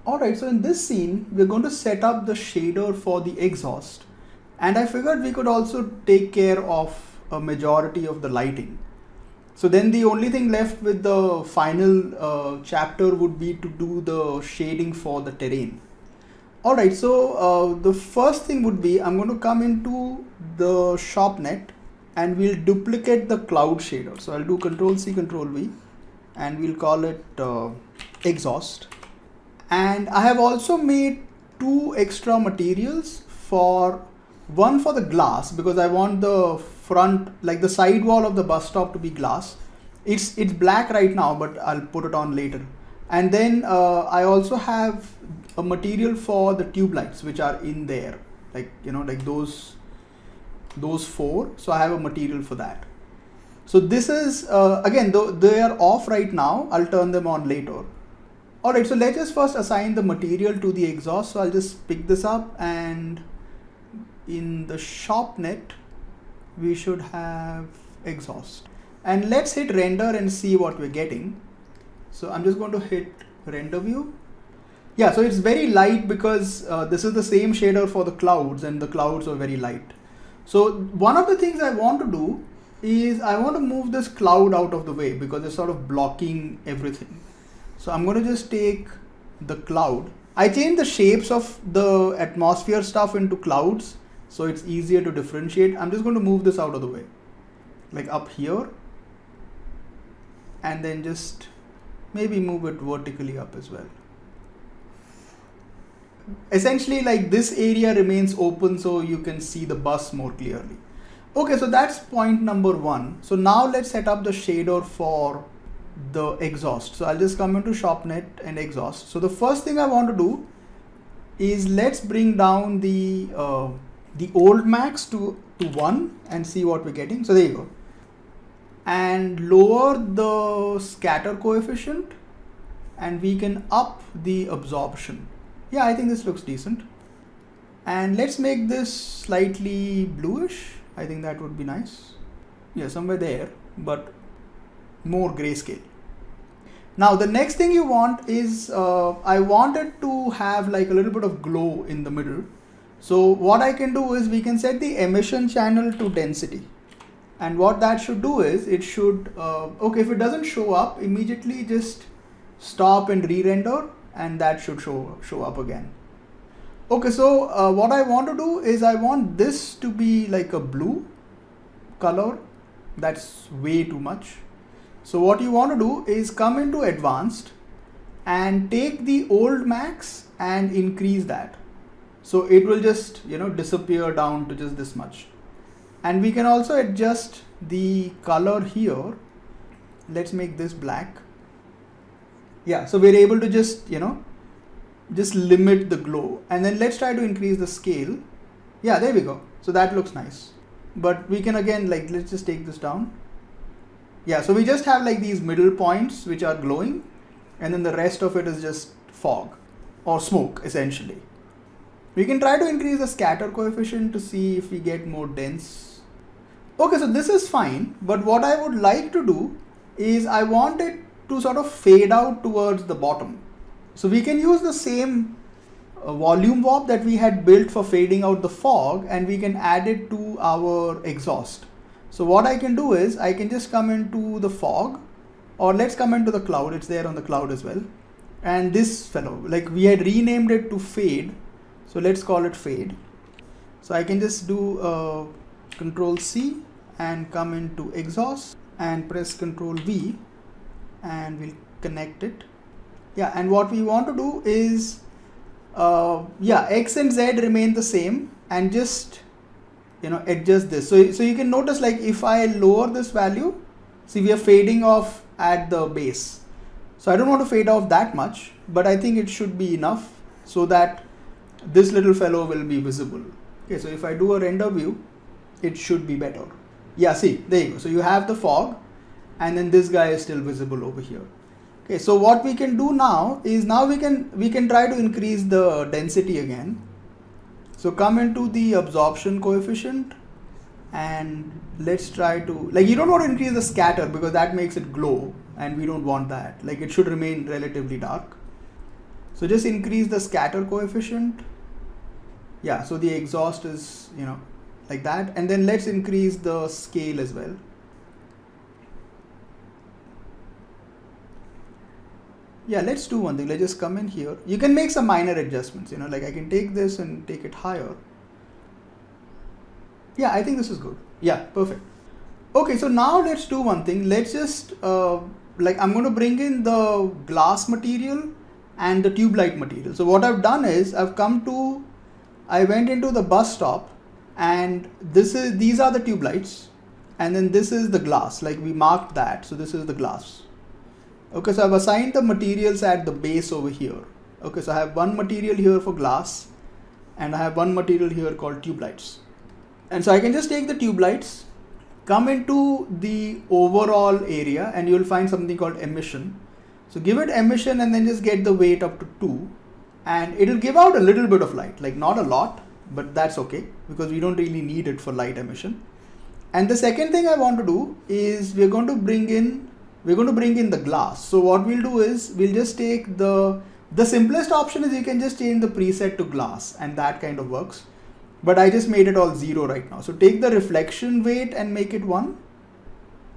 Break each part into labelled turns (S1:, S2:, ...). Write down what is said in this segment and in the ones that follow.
S1: Alright, so in this scene, we're going to set up the shader for the exhaust. And I figured we could also take care of a majority of the lighting. So then the only thing left with the final chapter would be to do the shading for the terrain. Alright, so the first thing would be I'm going to come into the shopnet and we'll duplicate the cloud shader. So I'll do Control C, Control V, and we'll call it exhaust. And I have also made two extra materials, one for the glass, because I want the front, like the side wall of the bus stop, to be glass. It's black right now, but I'll put it on later. And then I also have a material for the tube lights, which are in there, like those four. So I have a material for that. So this is again, though they are off right now, I'll turn them on later. Alright, so let's just first assign the material to the exhaust. So I'll just pick this up, and in the shopnet we should have exhaust. And let's hit render and see what we're getting. So I'm just going to hit render view. Yeah, so it's very light because this is the same shader for the clouds, and the clouds are very light. So one of the things I want to do is I want to move this cloud out of the way because it's sort of blocking everything. So I'm going to just take the cloud. I changed the shapes of the atmosphere stuff into clouds, so it's easier to differentiate. I'm just going to move this out of the way, like up here, and then just maybe move it vertically up as well. Essentially, like, this area remains open so you can see the bus more clearly. Okay, so that's point number one. So now let's set up the shader for the exhaust. So I'll just come into shopnet and exhaust. So the first thing I want to do is let's bring down the old max to 1 and see what we're getting. So there you go. And lower the scatter coefficient, and we can up the absorption. Yeah, I think this looks decent. And let's make this slightly bluish. I think that would be nice. Yeah, somewhere there, but more grayscale. Now the next thing you want is I wanted to have like a little bit of glow in the middle. So what I can do is we can set the emission channel to density, and what that should do is it should okay, if it doesn't show up immediately, just stop and re-render, and that should show up again. Okay, so what I want to do is I want this to be like a blue color. That's way too much. So what you want to do is come into advanced and take the old max and increase that. So it will just, disappear down to just this much. And we can also adjust the color here. Let's make this black. Yeah, so we're able to just limit the glow. And then let's try to increase the scale. Yeah, there we go. So that looks nice. But we can again, let's just take this down. Yeah, so we just have like these middle points which are glowing, and then the rest of it is just fog or smoke essentially. We can try to increase the scatter coefficient to see if we get more dense. Okay, so this is fine, but what I would like to do is I want it to sort of fade out towards the bottom. So we can use the same volume warp that we had built for fading out the fog, and we can add it to our exhaust. So what I can do is I can just come into the fog, or let's come into the cloud. It's there on the cloud as well. And this fellow, like we had renamed it to fade. So let's call it fade. So I can just do Control C and come into exhaust and press Control V, and we'll connect it. Yeah, and what we want to do is, X and Z remain the same, and just adjust this. So you can notice, like, if I lower this value, see we are fading off at the base. So I don't want to fade off that much, but I think it should be enough so that this little fellow will be visible. Okay, so if I do a render view, it should be better. Yeah, see, there you go. So you have the fog, and then this guy is still visible over here. Okay, so what we can do now is we can try to increase the density again. So come into the absorption coefficient, and let's try to, you don't want to increase the scatter because that makes it glow, and we don't want that. It should remain relatively dark. So just increase the scatter coefficient. Yeah, so the exhaust is, like that. And then let's increase the scale as well. Yeah, let's do one thing. Let's just come in here. You can make some minor adjustments, like I can take this and take it higher. Yeah, I think this is good. Yeah, perfect. Okay, so now let's do one thing. Let's just, I'm going to bring in the glass material and the tube light material. So what I've done is I went into the bus stop, and these are the tube lights, and then this is the glass, like we marked that. So this is the glass. Okay, so I've assigned the materials at the base over here. Okay, so I have one material here for glass, and I have one material here called tube lights. And so I can just take the tube lights, come into the overall area, and you'll find something called emission. So give it emission and then just get the weight up to 2, and it'll give out a little bit of light, like not a lot, but that's okay because we don't really need it for light emission. And the second thing I want to do is we're going to bring in the glass. So what we'll do is we'll just take the simplest option is you can just change the preset to glass, and that kind of works. But I just made it all 0 right now. So take the reflection weight and make it 1.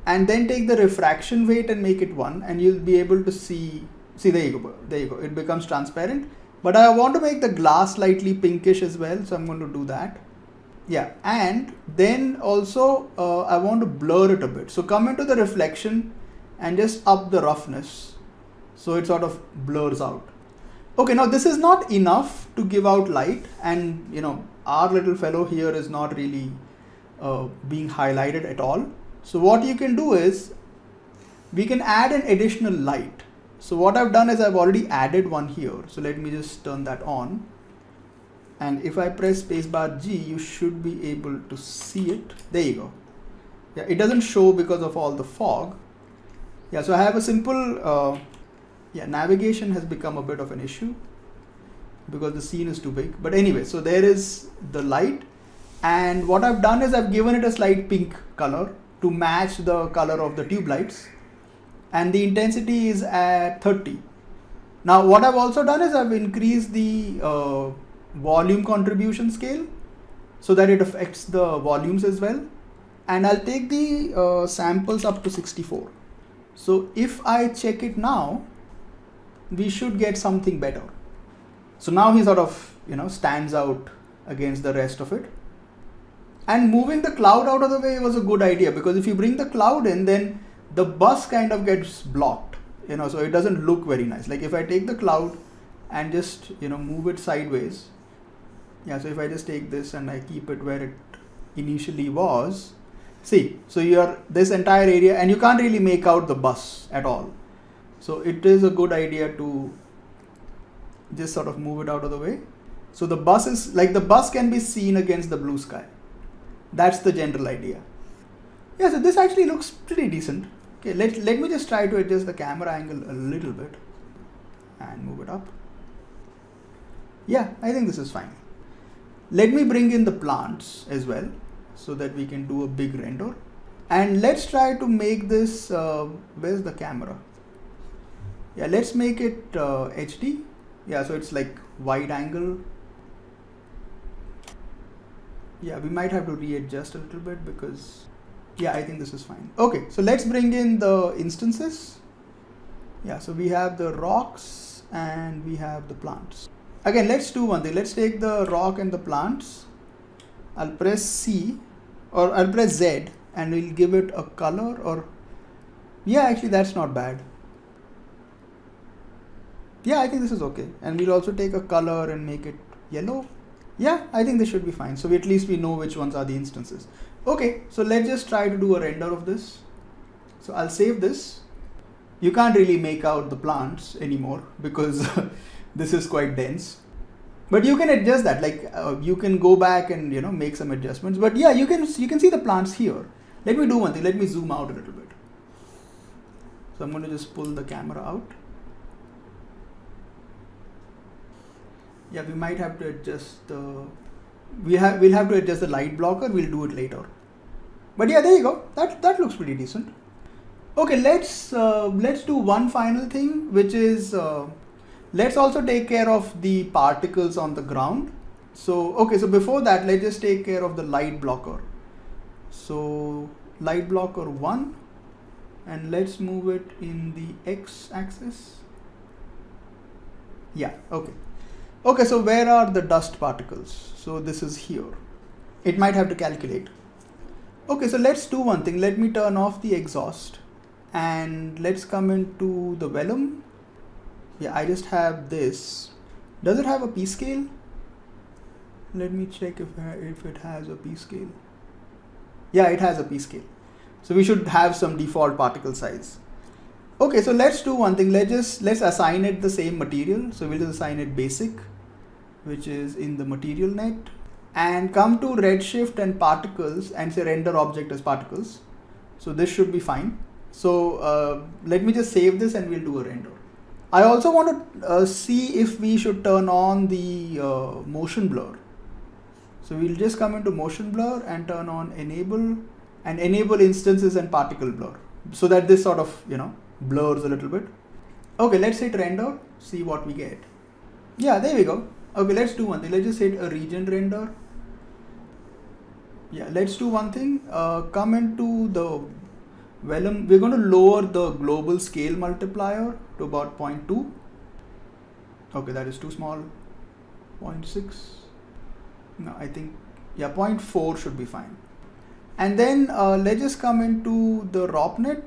S1: And then take the refraction weight and make it 1. And you'll be able to see, there you go. It becomes transparent. But I want to make the glass slightly pinkish as well. So I'm going to do that. Yeah. And then also I want to blur it a bit. So come into the reflection and just up the roughness. So it sort of blurs out. Okay, now this is not enough to give out light, and our little fellow here is not really being highlighted at all. So what you can do is we can add an additional light. So what I've done is I've already added one here. So let me just turn that on. And if I press spacebar G, you should be able to see it. There you go. Yeah, it doesn't show because of all the fog. Yeah, so I have a simple, navigation has become a bit of an issue because the scene is too big. But anyway, so there is the light, and what I've done is I've given it a slight pink color to match the color of the tube lights, and the intensity is at 30. Now what I've also done is I've increased the volume contribution scale so that it affects the volumes as well, and I'll take the samples up to 64. So if I check it now, we should get something better. So now he sort of, stands out against the rest of it. And moving the cloud out of the way was a good idea, because if you bring the cloud in, then the bus kind of gets blocked, so it doesn't look very nice. Like if I take the cloud and just, move it sideways. Yeah, so if I just take this and I keep it where it initially was, see, so this entire area, and you can't really make out the bus at all. So it is a good idea to just sort of move it out of the way. So the bus can be seen against the blue sky. That's the general idea. Yeah, so this actually looks pretty decent. Okay, let me just try to adjust the camera angle a little bit and move it up. Yeah, I think this is fine. Let me bring in the plants as well so that we can do a big render. And let's try to make this, where's the camera? Yeah, let's make it HD. Yeah, so it's like wide angle. Yeah, we might have to readjust a little bit because, yeah, I think this is fine. Okay, so let's bring in the instances. Yeah, so we have the rocks and we have the plants. Again, let's do one thing. Let's take the rock and the plants. I'll press C, or I'll press Z, and we'll give it a color, or yeah, actually that's not bad. Yeah, I think this is okay. And we'll also take a color and make it yellow. Yeah, I think this should be fine. So at least we know which ones are the instances. Okay, so let's just try to do a render of this. So I'll save this. You can't really make out the plants anymore because this is quite dense. But you can adjust that, like you can go back and make some adjustments. But yeah, you can see the plants here. Let me do one thing. Let me zoom out a little bit. So I'm going to just pull the camera out. Yeah, we might have to adjust the. We'll have to adjust the light blocker. We'll do it later. But yeah, there you go. That looks pretty decent. Okay, let's do one final thing, which is Let's also take care of the particles on the ground. So, okay, so before that, let's just take care of the light blocker. So light blocker 1, and let's move it in the X axis. Yeah, okay. Okay, so where are the dust particles? So this is here. It might have to calculate. Okay, so let's do one thing. Let me turn off the exhaust and let's come into the vellum. Yeah, I just have this. Does it have a P scale? Let me check if it has a P scale. Yeah, it has a P scale. So we should have some default particle size. Okay, so let's do one thing. Let's assign it the same material. So we'll just assign it basic, which is in the material net, and come to redshift and particles and say render object as particles. So this should be fine. So let me just save this and we'll do a render. I also want to see if we should turn on the motion blur. So we'll just come into motion blur and turn on enable and enable instances and particle blur, so that this sort of, blurs a little bit. Okay, let's hit render, see what we get. Yeah, there we go. Okay, let's do one thing. Let's just hit a region render. Yeah, let's do one thing. Come into the vellum. We're going to lower the global scale multiplier to about 0.2. Okay, that is too small. 0.6. No, I think, yeah, 0.4 should be fine. And then let's just come into the ROPNet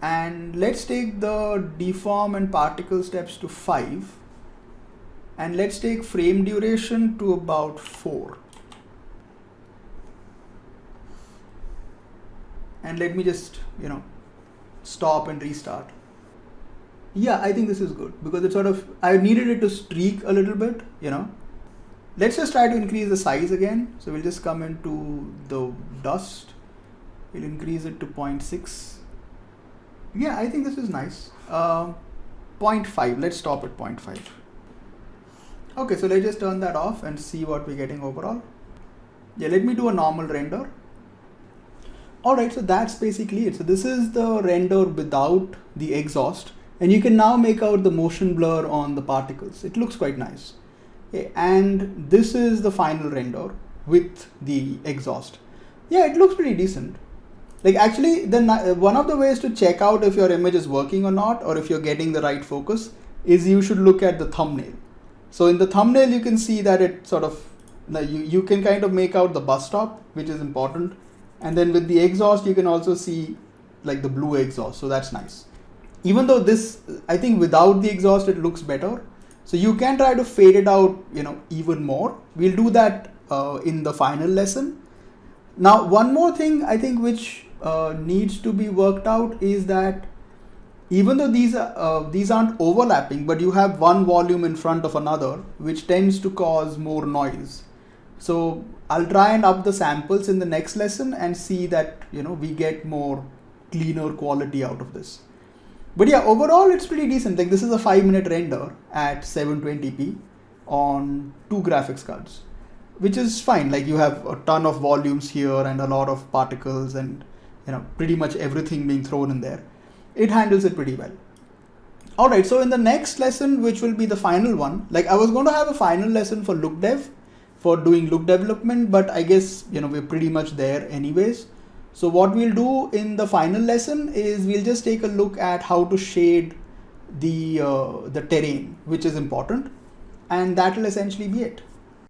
S1: and let's take the deform and particle steps to 5. And let's take frame duration to about 4. And let me just, stop and restart. Yeah, I think this is good because it I needed it to streak a little bit, Let's just try to increase the size again. So we'll just come into the dust. We'll increase it to 0.6. Yeah, I think this is nice. 0.5, let's stop at 0.5. Okay, so let's just turn that off and see what we're getting overall. Yeah, let me do a normal render. Alright, so that's basically it. So this is the render without the exhaust. And you can now make out the motion blur on the particles. It looks quite nice. Okay, and this is the final render with the exhaust. Yeah, it looks pretty decent. Like actually, one of the ways to check out if your image is working or not, or if you're getting the right focus, is you should look at the thumbnail. So in the thumbnail, you can see that it sort of, you can kind of make out the bus stop, which is important. And then with the exhaust, you can also see like the blue exhaust. So that's nice. Even though this, I think without the exhaust, it looks better. So you can try to fade it out, even more. We'll do that in the final lesson. Now, one more thing I think which needs to be worked out is that even though these aren't overlapping, but you have one volume in front of another, which tends to cause more noise. So I'll try and up the samples in the next lesson and see that, we get more cleaner quality out of this. But yeah, overall it's pretty decent. Like this is a 5-minute render at 720p on 2 graphics cards, which is fine. Like you have a ton of volumes here and a lot of particles and pretty much everything being thrown in there. It handles it pretty well. Alright, so in the next lesson, which will be the final one, like I was going to have a final lesson for look dev, for doing look development, but I guess we're pretty much there anyways. So what we'll do in the final lesson is we'll just take a look at how to shade the terrain, which is important, and that will essentially be it.